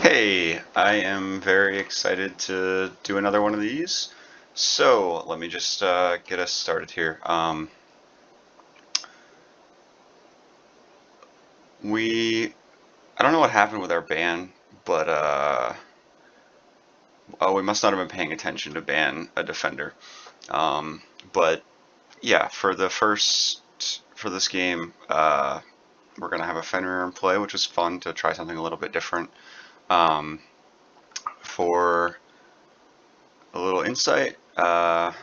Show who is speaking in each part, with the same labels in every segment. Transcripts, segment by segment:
Speaker 1: Hey, I am very excited to do another one of these. So let me just get us started here. I don't know what happened with our ban, but oh, we must not have been paying attention to ban a defender. Um, but yeah, for this game, we're gonna have a Fenrir in play, which is fun to try something a little bit different. Um, for a little insight, L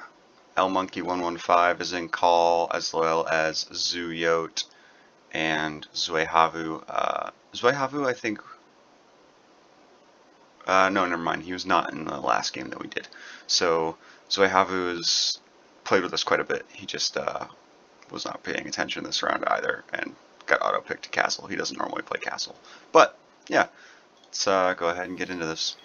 Speaker 1: Monkey 115 is in call, as well as Zuyot and Zuehavu. Zuehavu, I think. No, never mind. He was not in the last game that we did. So Zuehavu has played with us quite a bit. He just was not paying attention this round either and got auto picked to Castle. He doesn't normally play Castle. But yeah, let's go ahead and get into this.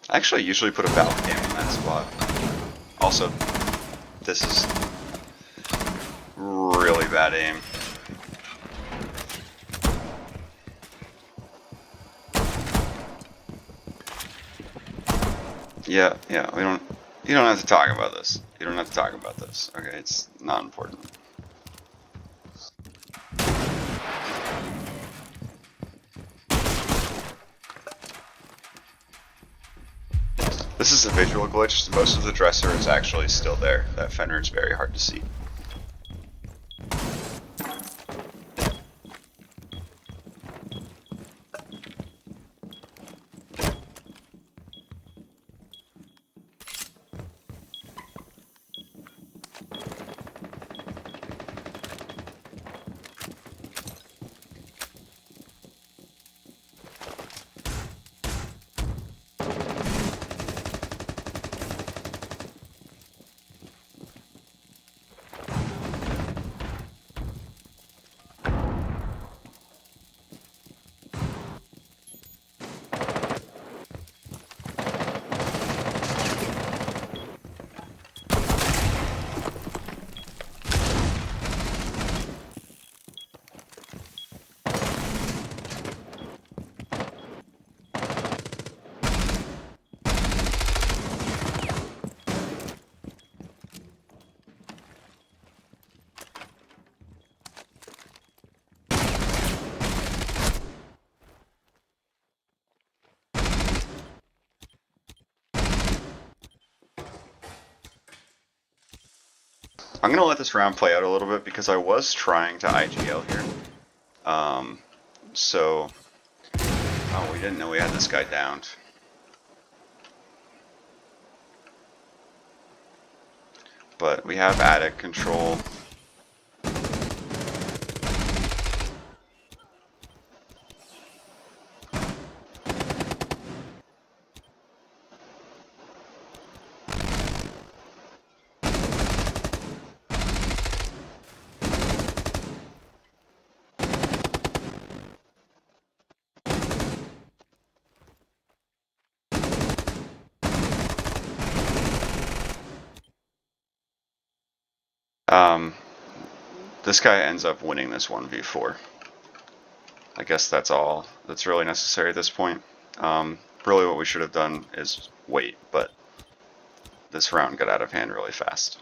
Speaker 1: I actually usually put a Valve game in that spot. Also, this is really bad aim. Yeah, we don't. You don't have to talk about this. You don't have to talk about this. Okay, it's not important. This is a visual glitch. Most of the dresser is actually still there. That Fenrir is very hard to see. I'm gonna let this round play out a little bit because I was trying to IGL here. So, oh, we didn't know we had this guy downed. But we have attic control. This guy ends up winning this 1v4. I guess that's all that's really necessary at this point. Really what we should have done is wait, but this round got out of hand really fast.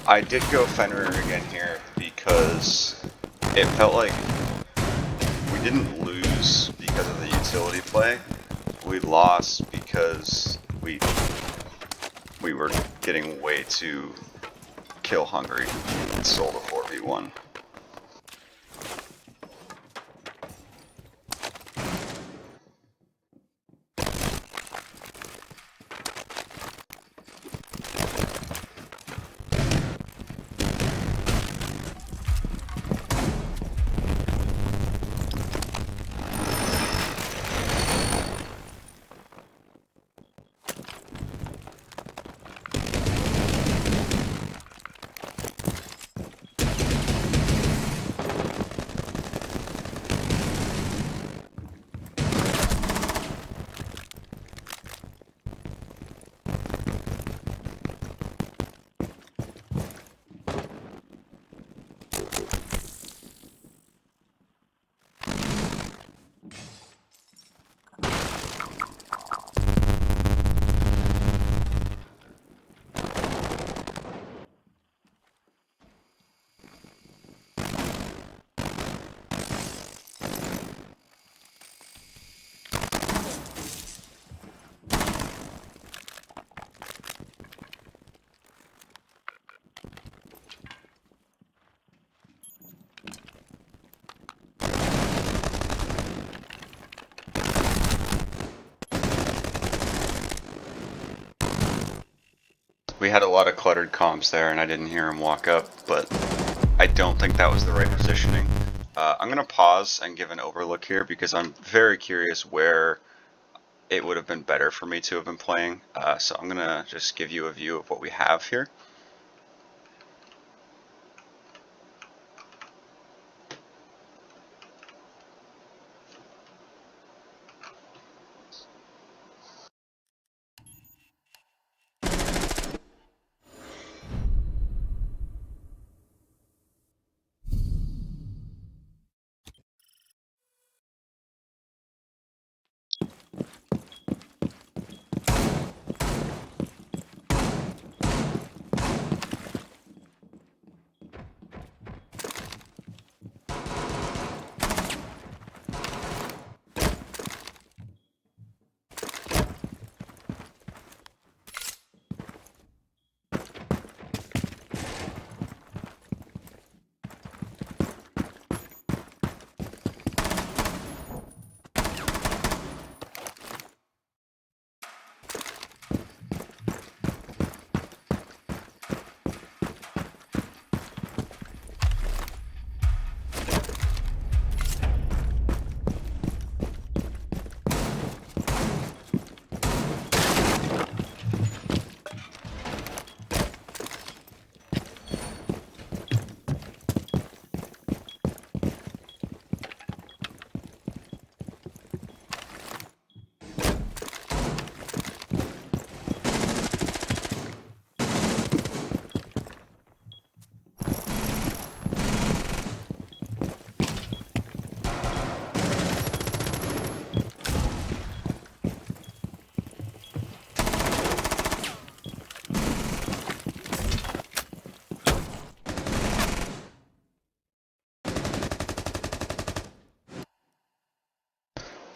Speaker 1: I did go Fenrir again here because it felt like we didn't lose because of the utility play. We lost because we were getting way too kill hungry and sold a 4v1. We had a lot of cluttered comms there, and I didn't hear him walk up, but I don't think that was the right positioning. I'm going to pause and give an overlook here because I'm very curious where it would have been better for me to have been playing. So I'm going to just give you a view of what we have here.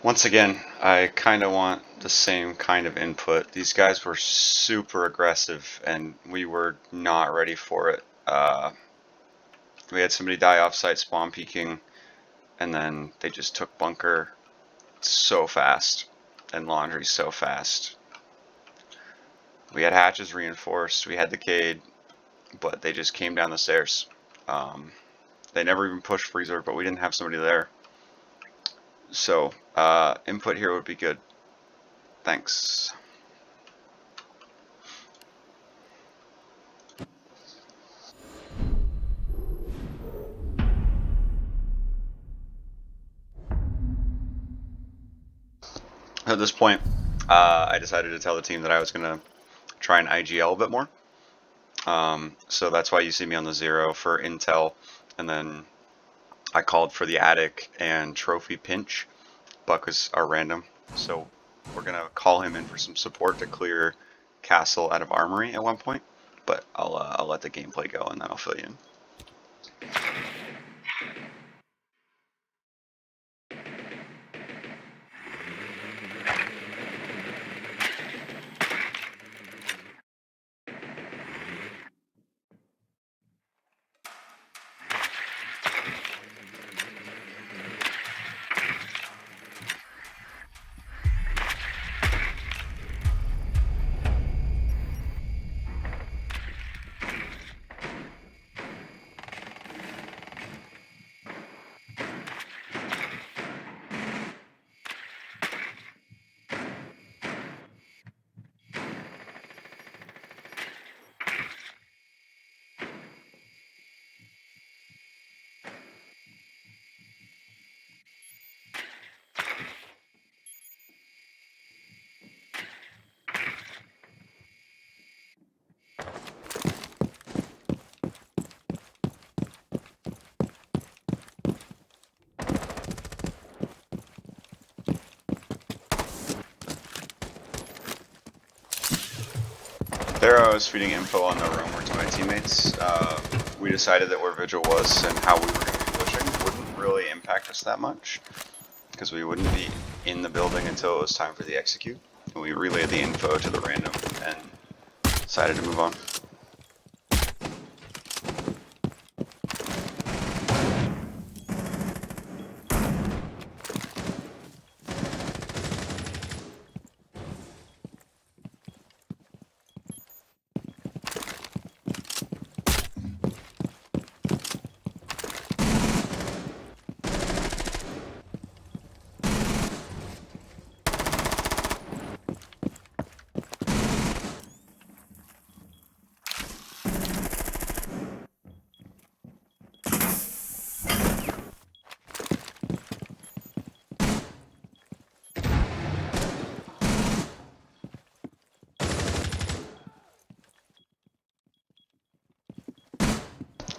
Speaker 1: Once again, I kind of want the same kind of input. These guys were super aggressive, and we were not ready for it. We had somebody die off-site spawn peeking, and then they just took bunker so fast, and laundry so fast. We had hatches reinforced, we had the Cade, but they just came down the stairs. They never even pushed freezer, but we didn't have somebody there. So, input here would be good. Thanks. At this point, I decided to tell the team that I was going to try and IGL a bit more. So that's why you see me on the 0 for intel, and then I called for the attic and trophy pinch. Buck was our random, so we're going to call him in for some support to clear castle out of armory at one point, but I'll let the gameplay go and then I'll fill you in. There I was feeding info on the roamer to my teammates. We decided that where Vigil was and how we were going to be pushing wouldn't really impact us that much, because we wouldn't be in the building until it was time for the execute. And we relayed the info to the random and decided to move on.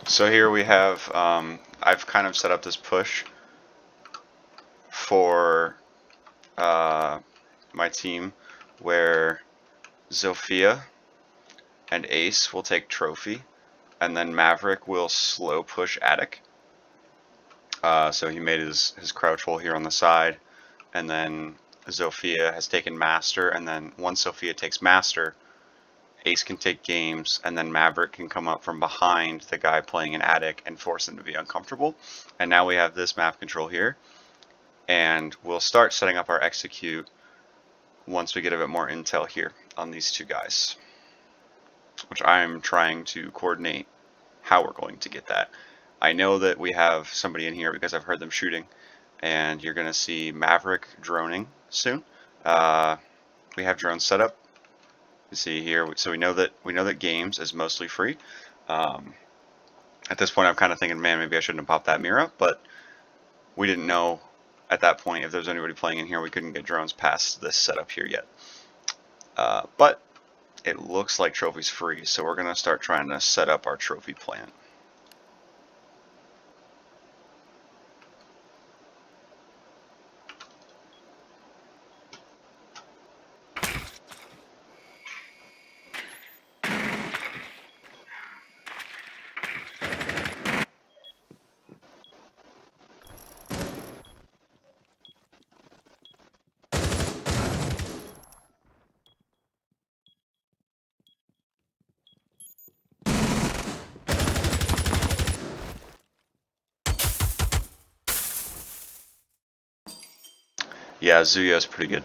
Speaker 1: So here we have, I've kind of set up this push for my team where Zofia and Ace will take trophy, and then Maverick will slow push Attic. So he made his crouch hole here on the side, and then Zofia has taken Master, and then once Zofia takes Master, Ace can take games, and then Maverick can come up from behind the guy playing an Attic and force him to be uncomfortable. And now we have this map control here, and we'll start setting up our execute once we get a bit more intel here on these two guys, which I'm trying to coordinate how we're going to get that. I know that we have somebody in here because I've heard them shooting, and you're going to see Maverick droning soon. We have drones set up. You see here, so we know that games is mostly free. At this point, I'm kind of thinking, man, maybe I shouldn't have popped that mirror, but we didn't know at that point if there was anybody playing in here. We couldn't get drones past this setup here yet. But it looks like trophy's free, so we're going to start trying to set up our trophy plan. Yeah, Zuya's pretty good.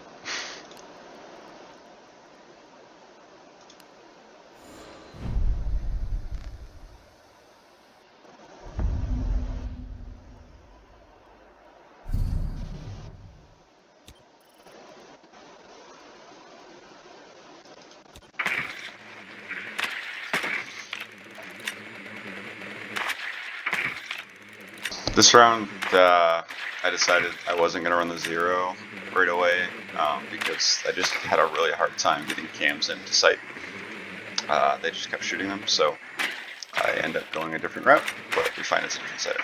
Speaker 1: This round, I decided I wasn't going to run the zero right away because I just had a really hard time getting cams into sight. They just kept shooting them, so I end up going a different route, but we find it's a different site.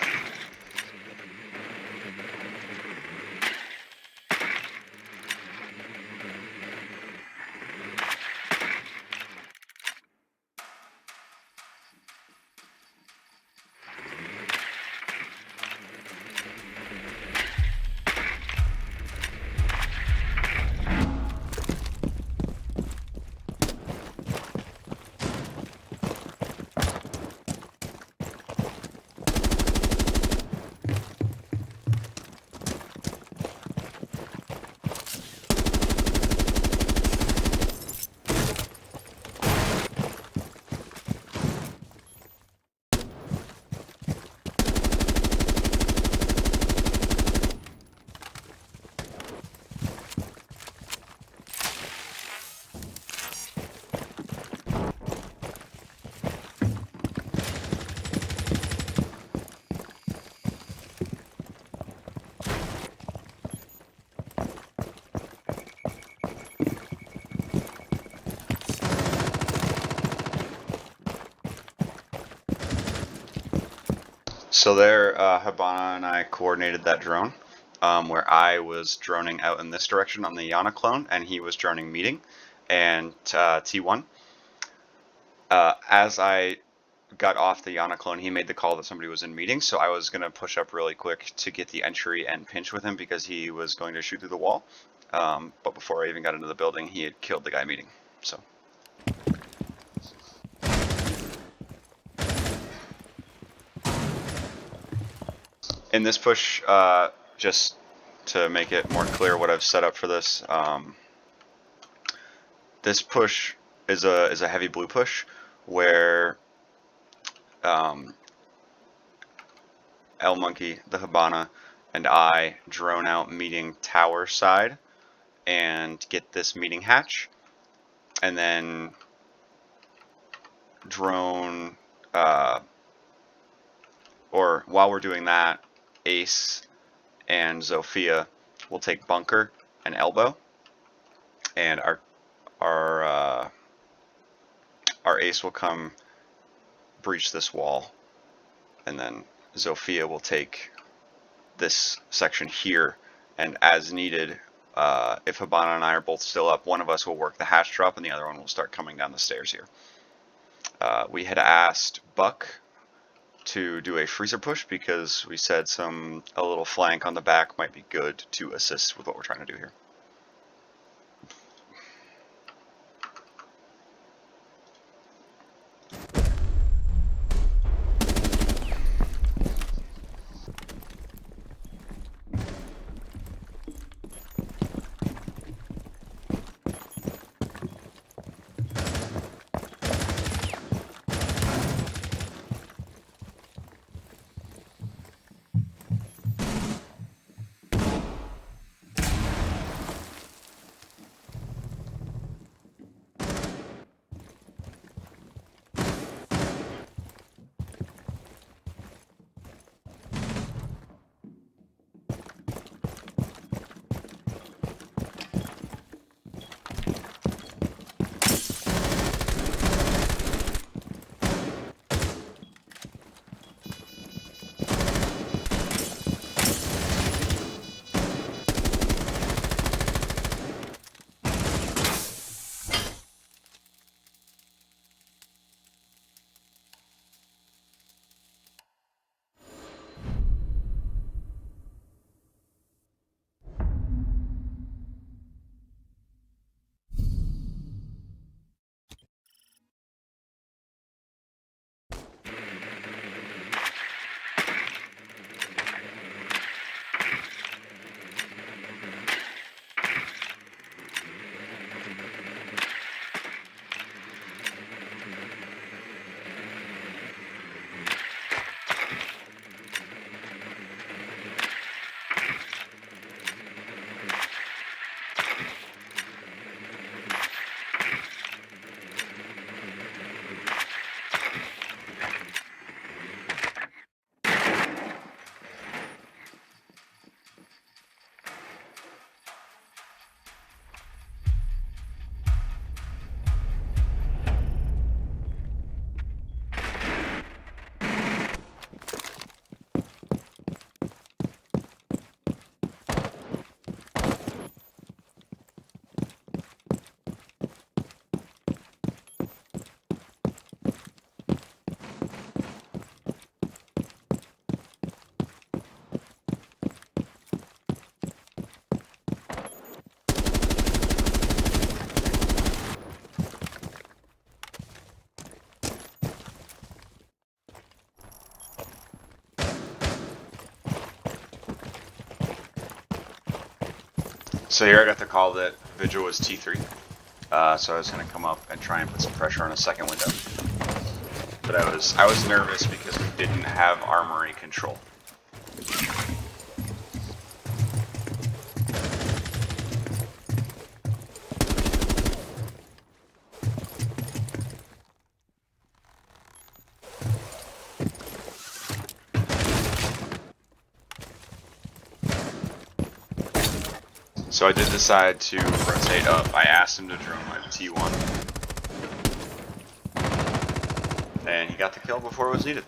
Speaker 1: So there, Habana and I coordinated that drone, where I was droning out in this direction on the Yana clone, and he was droning meeting, and T1. As I got off the Yana clone, he made the call that somebody was in meeting, so I was going to push up really quick to get the entry and pinch with him because he was going to shoot through the wall. But before I even got into the building, he had killed the guy meeting. So. In this push, just to make it more clear what I've set up for this, this push is a heavy blue push where El Monkey, the Habana, and I drone out meeting tower side and get this meeting hatch, and then drone, or while we're doing that, Ace and Zofia will take bunker and elbow, and our Ace will come breach this wall and then Zofia will take this section here, and as needed, if Habana and I are both still up, one of us will work the hatch drop and the other one will start coming down the stairs here. We had asked Buck to do a freezer push because we said a little flank on the back might be good to assist with what we're trying to do here. So here I got the call that Vigil was T3. So I was going to come up and try and put some pressure on a second window. But I was nervous because we didn't have armory control. So I did decide to rotate up. I asked him to drone my T1. And he got the kill before it was needed.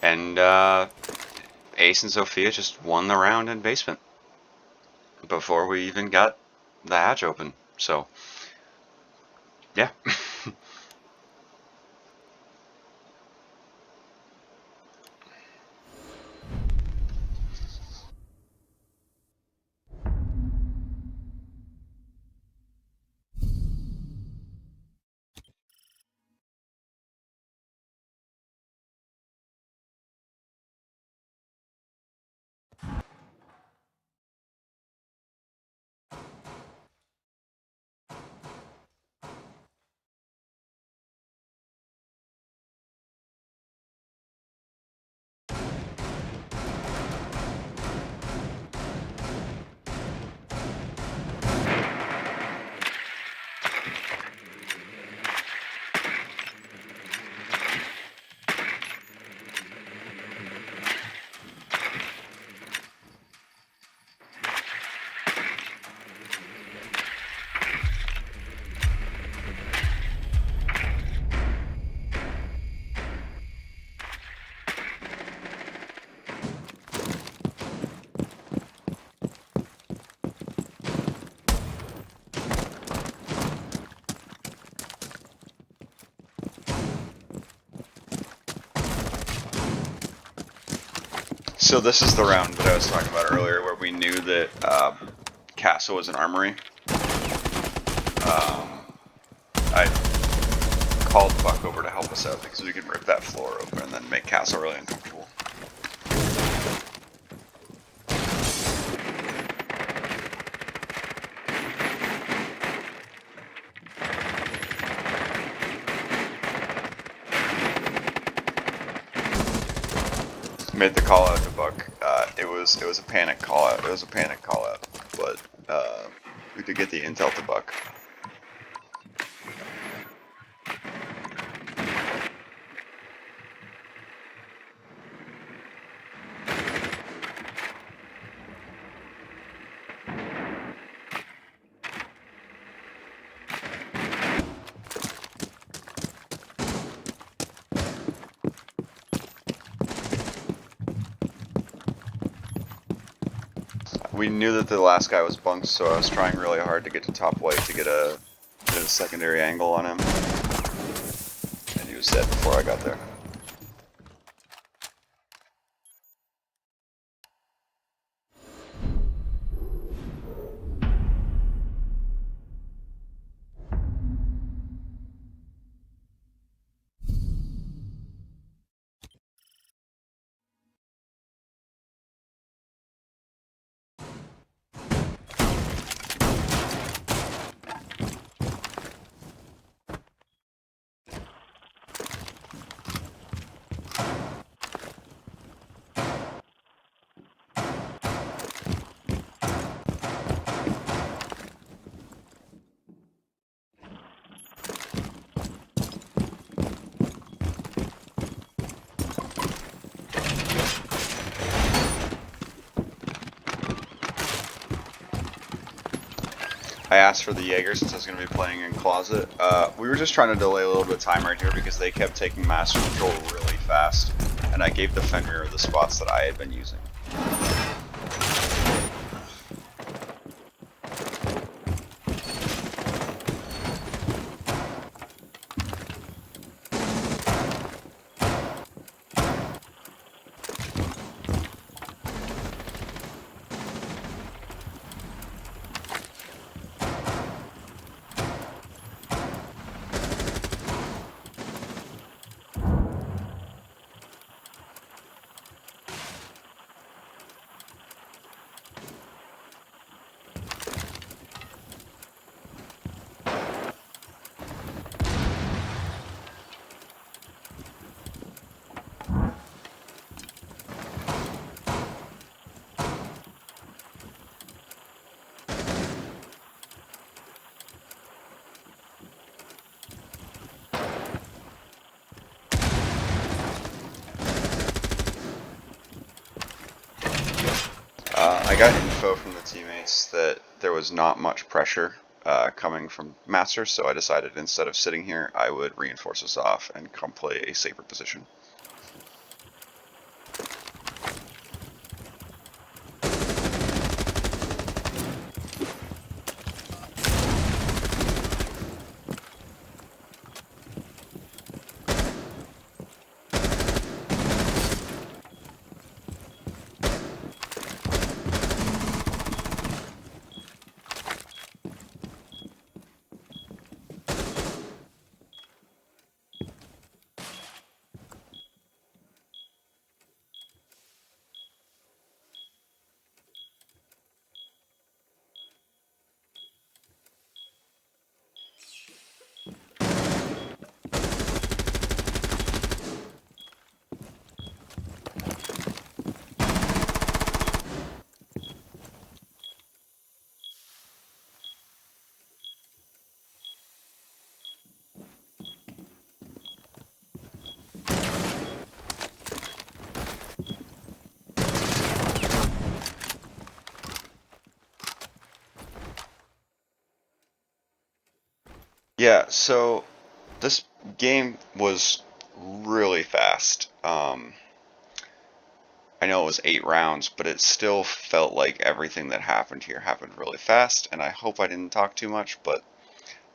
Speaker 1: And Ace and Zofia just won the round in basement before we even got the hatch open. So, yeah. So this is the round that I was talking about earlier, where we knew that Castle was an armory. I called Buck over to help us out because we could rip that floor open and then make Castle really uncomfortable. Made the call out to Buck. It was a panic call out. It was a panic call out, but we did get the intel to Buck. We knew that the last guy was bunked, so I was trying really hard to get to top white to get a secondary angle on him. And he was dead before I got there. I asked for the Jaeger since I was going to be playing in Closet. We were just trying to delay a little bit of time right here because they kept taking master control really fast, and I gave the Fenrir the spots that I had been using. I got info from the teammates that there was not much pressure coming from Master, so I decided instead of sitting here, I would reinforce us off and come play a safer position. Yeah, so this game was really fast. I know it was 8 rounds, but it still felt like everything that happened here happened really fast, and I hope I didn't talk too much, but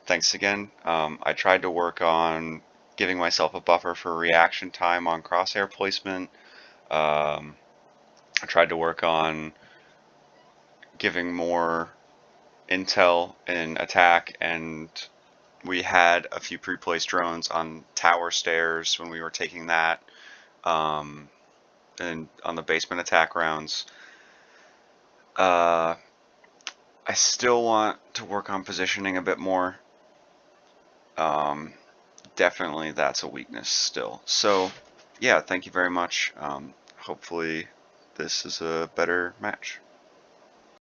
Speaker 1: thanks again. I tried to work on giving myself a buffer for reaction time on crosshair placement. Um, I tried to work on giving more intel in attack, and we had a few pre-placed drones on tower stairs when we were taking that, and on the basement attack rounds. I still want to work on positioning a bit more. Definitely that's a weakness still. So yeah, thank you very much. Hopefully this is a better match.